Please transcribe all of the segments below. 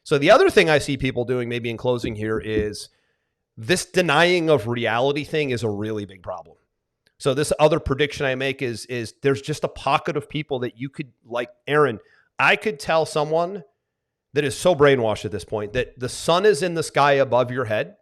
So the other thing I see people doing, maybe in closing here, is this denying of reality thing is a really big problem. So this other prediction I make is there's just a pocket of people that you could, like Aaron, I could tell someone that is so brainwashed at this point that the sun is in the sky above your head.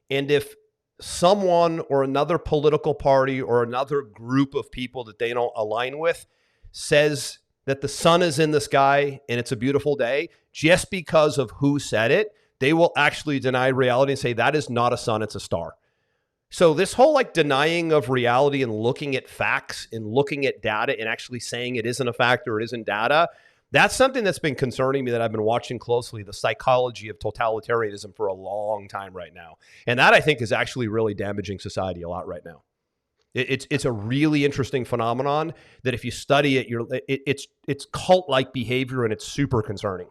And if someone or another political party or another group of people that they don't align with says that the sun is in the sky and it's a beautiful day, just because of who said it, they will actually deny reality and say that is not a sun, it's a star. So this whole like denying of reality and looking at facts and looking at data and actually saying it isn't a fact or it isn't data, that's something that's been concerning me, that I've been watching closely, the psychology of totalitarianism for a long time right now. And that I think is actually really damaging society a lot right now. It's a really interesting phenomenon that if you study it, it's cult-like behavior and it's super concerning.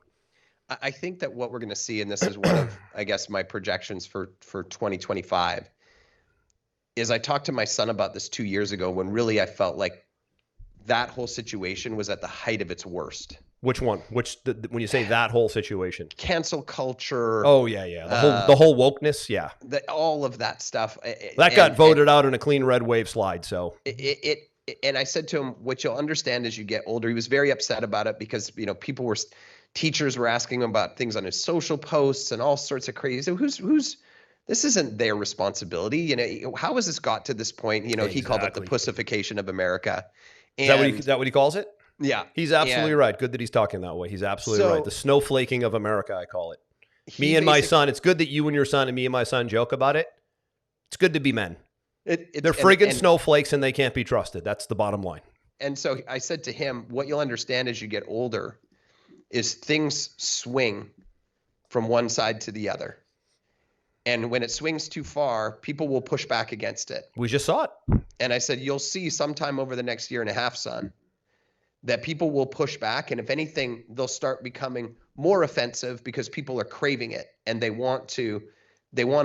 I think that what we're going to see, and this is one of, I guess, my projections for 2025, is I talked to my son about this 2 years ago when really I felt like that whole situation was at the height of its worst. Which one? When you say that whole situation? Cancel culture. Oh, yeah. The whole wokeness, yeah. All of that stuff. That got voted out in a clean red wave slide, so. And I said to him, what you'll understand as you get older, he was very upset about it because, teachers were asking him about things on his social posts and all sorts of crazy. So this isn't their responsibility. How has this got to this point? Exactly. He called it the pussification of America. Is that what he calls it? Yeah. He's absolutely right. Good that he's talking that way. He's absolutely right. The snowflaking of America, I call it. Me and my son, it's good that you and your son and me and my son joke about it. It's good to be men. They're friggin' snowflakes and they can't be trusted. That's the bottom line. And so I said to him, what you'll understand as you get older is things swing from one side to the other. And when it swings too far, people will push back against it. We just saw it. And I said, you'll see sometime over the next year and a half, son, that people will push back. And if anything, they'll start becoming more offensive because people are craving it and they want to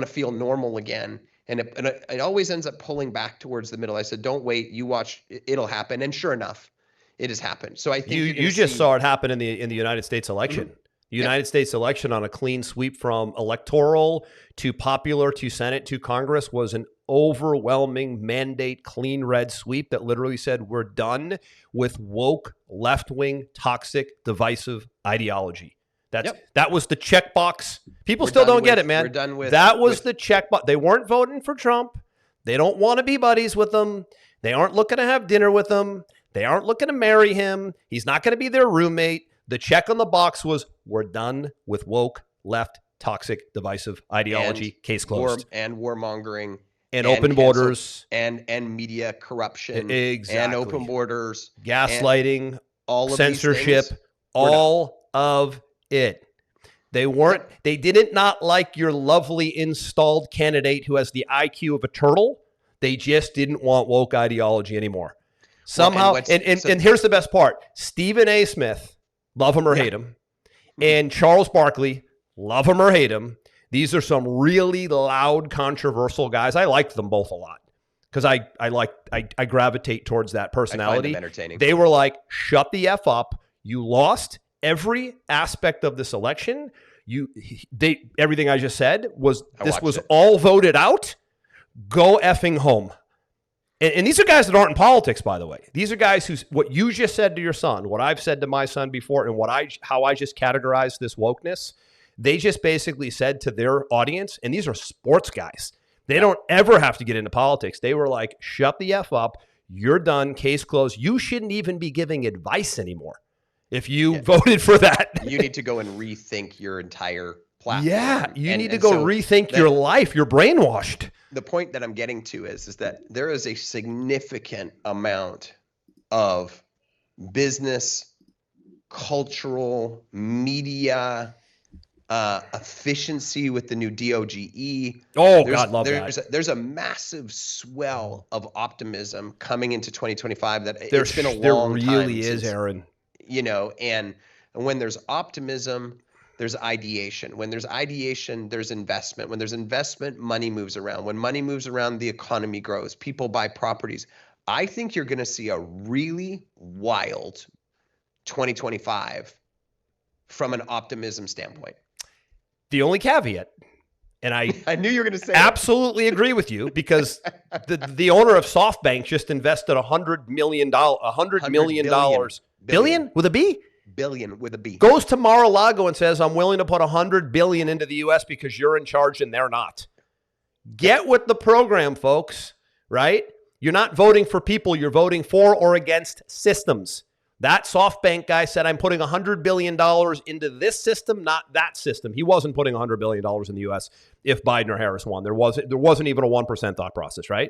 feel normal again. And it always ends up pulling back towards the middle. I said, don't wait, you watch, it'll happen. And sure enough, it has happened. So I think you just saw it happen in the United States election. Mm-hmm. The United States election on a clean sweep from electoral to popular to Senate to Congress was an overwhelming mandate, clean red sweep that literally said we're done with woke, left-wing, toxic, divisive ideology. That was the checkbox. People still don't get it, man. We're done with that was the checkbox. They weren't voting for Trump. They don't want to be buddies with him. They aren't looking to have dinner with him. They aren't looking to marry him. He's not going to be their roommate. The check on the box was, we're done with woke, left, toxic, divisive ideology. Case closed. Warmongering. And open borders. And media corruption. Exactly. And open borders. Gaslighting. All of censorship. All of it. They didn't not like your lovely installed candidate who has the IQ of a turtle. They just didn't want woke ideology anymore. Somehow, and here's the best part. Stephen A. Smith, love him or hate him, and Charles Barkley, love him or hate him. These are some really loud, controversial guys. I liked them both a lot because I gravitate towards that personality. I find them entertaining. They were like, shut the F up. You lost every aspect of this election. Everything I just said was all voted out. Go effing home. And these are guys that aren't in politics, by the way. These are guys what you just said to your son, what I've said to my son before, and how I just categorized this wokeness. They just basically said to their audience, and these are sports guys. They don't ever have to get into politics. They were like, shut the F up. You're done. Case closed. You shouldn't even be giving advice anymore if you voted for that. You need to go and rethink your entire platform. Yeah, you need to go rethink your life. You're brainwashed. The point that I'm getting to is that there is a significant amount of business, cultural, media, efficiency with the new DOGE. God, love that. There's a massive swell of optimism coming into 2025 that it's been a long time. There really is, Aaron. And when there's optimism, there's ideation. When there's ideation, there's investment. When there's investment, money moves around. When money moves around, the economy grows. People buy properties. I think you're going to see a really wild 2025 from an optimism standpoint. The only caveat, and I knew you were going to say absolutely agree with you, because the owner of SoftBank just invested $100 million, billion with a B? Billion with a B. Goes to Mar-a-Lago and says, I'm willing to put $100 billion into the U.S. because you're in charge and they're not. Get with the program, folks, right? You're not voting for people. You're voting for or against systems. That SoftBank guy said, I'm putting $100 billion into this system, not that system. He wasn't putting $100 billion in the U.S. if Biden or Harris won. There wasn't even a 1% thought process, right?